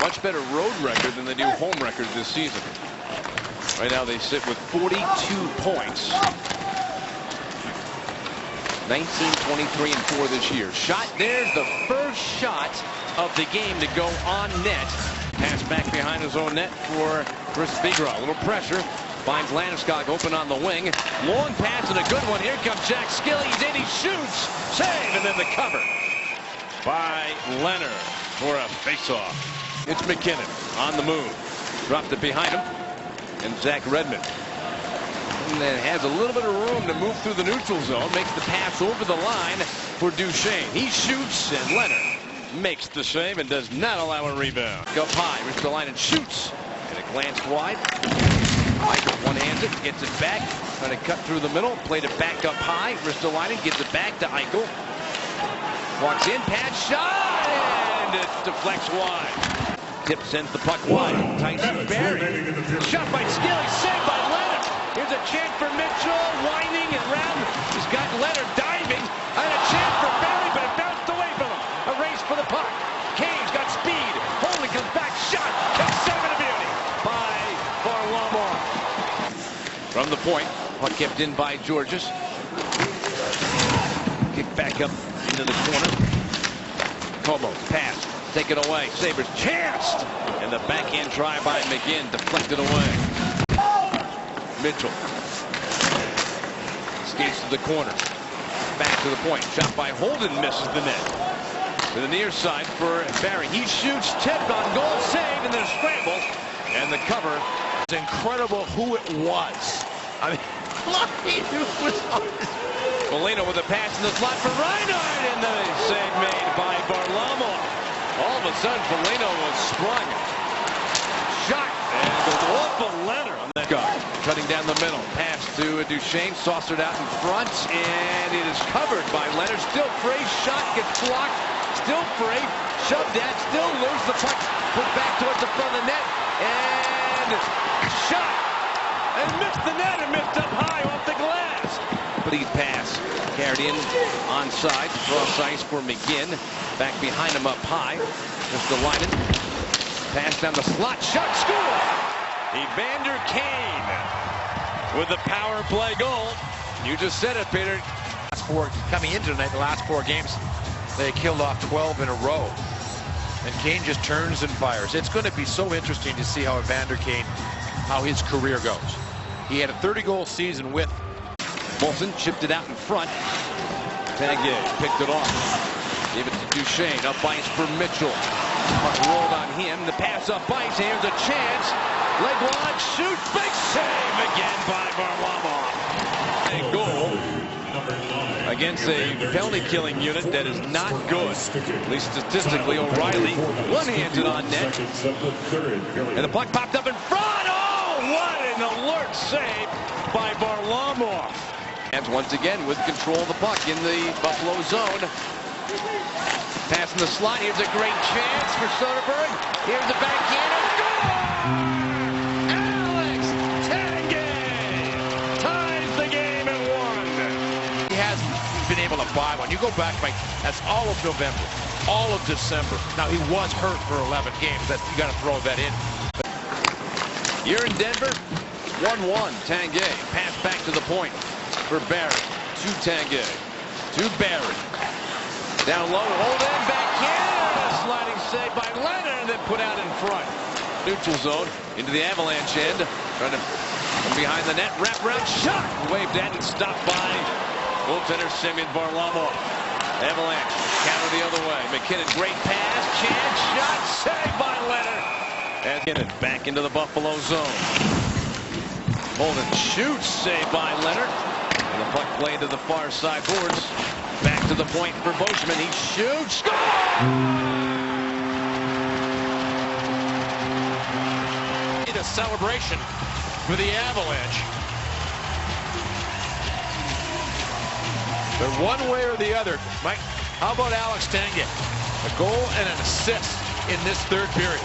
much better road record than they do home record this season. Right now they sit with 42 points. 19, 23, and 4 this year. Shot, there's the first shot of the game to go on net. Pass back behind his own net for Chris Vigra. A little pressure. Finds Landeskog open on the wing. Long pass and a good one. Here comes Jack Skilly. He's in, he shoots. Save, and then the cover by Leonard for a faceoff. It's MacKinnon on the move. Dropped it behind him. And Zach Redmond. And then has a little bit of room to move through the neutral zone. Makes the pass over the line for Duchesne. He shoots, and Leonard makes the save and does not allow a rebound. Up high, Ristolainen shoots. And a glance wide. Eichel one-hands it, gets it back, trying to cut through the middle, played it back up high. Ristolainen gives it back to Eichel. Walks in, pass, shot, and it deflects wide. Tip sends the puck wide. Tyson Barrie. Shot by Skilly, saved by Leonard. Here's a chance for Mitchell, winding and round. He's got Leonard diving, and a chance for Barrie, but it bounced away from him. A race for the puck. Kane's got speed. Holding comes back, shot, and seven of beauty by Varlamov. From the point, puck kept in by Georges. Kick back up into the corner. Como, pass, take it away. Sabres chanced, and the backhand try by McGinn deflected away. Mitchell skates to the corner. Back to the point. Shot by Holden, misses the net. To the near side for Barrie. He shoots, tipped on goal, save, and then a scramble. And the cover. It's incredible who it was. I mean, look, he was on his... Molino with a pass in the slot for Reinhart, and the save made by Varlamov. All of a sudden, Molino was sprung. Shot, and goes off of Leonard on that guy. Cutting down the middle. Pass to Duchesne, saucered out in front, and it is covered by Leonard. Still free, shot gets blocked. Still free, shoved at, still loose. The puck put back towards the front of the net, and shot, and missed the net, and missed up high off the glass. Lead pass carried in onside, cross ice for McGinn. Back behind him up high. Ristolainen. Pass down the slot, shot, score! Evander Kane with the power play goal. You just said it, Peter. Coming into tonight, the last 4 games, they killed off 12 in a row. And Kane just turns and fires. It's going to be so interesting to see how Evander Kane, how his career goes. He had a 30-goal season with Molson chipped it out in front. Tanguay picked it off. Gave it to Duchesne. Up ice for Mitchell. Puck rolled on him. The pass up ice. Here's a chance. Leg wide. Shoots. Big save again by Varlamov. A goal against a penalty killing unit that is not good. At least statistically, O'Reilly one-handed on net. And the puck popped up in front. Oh, what an alert save by Varlamov. And once again with control of the puck in the Buffalo zone. Pass in the slot. Here's a great chance for Soderberg. Here's the backhand. Goal! Alex Tanguay ties the game at 1. he hasn't been able to buy one. You go back, Mike, that's all of November, all of December. Now, he was hurt for 11 games. That you got to throw that in. You're in Denver. 1-1. Tanguay. Pass back to the point for Barrie. To Tanguay. To Barrie. Down low. Hold in. Back in. A sliding save by Leonard. And then put out in front. Neutral zone. Into the Avalanche end. Trying to come behind the net. Wrap around shot. Waved at and stopped by goaltender Semyon Varlamov. Avalanche. Counter the other way. MacKinnon. Great pass. Chance. Shot. Saved by Leonard. And MacKinnon back into the Buffalo zone. Holden shoots, saved by Leonard. And the puck played to the far side boards. Back to the point for Boschman. He shoots. Score! A celebration for the Avalanche. They're one way or the other. Mike, how about Alex Tanguay? A goal and an assist in this third period.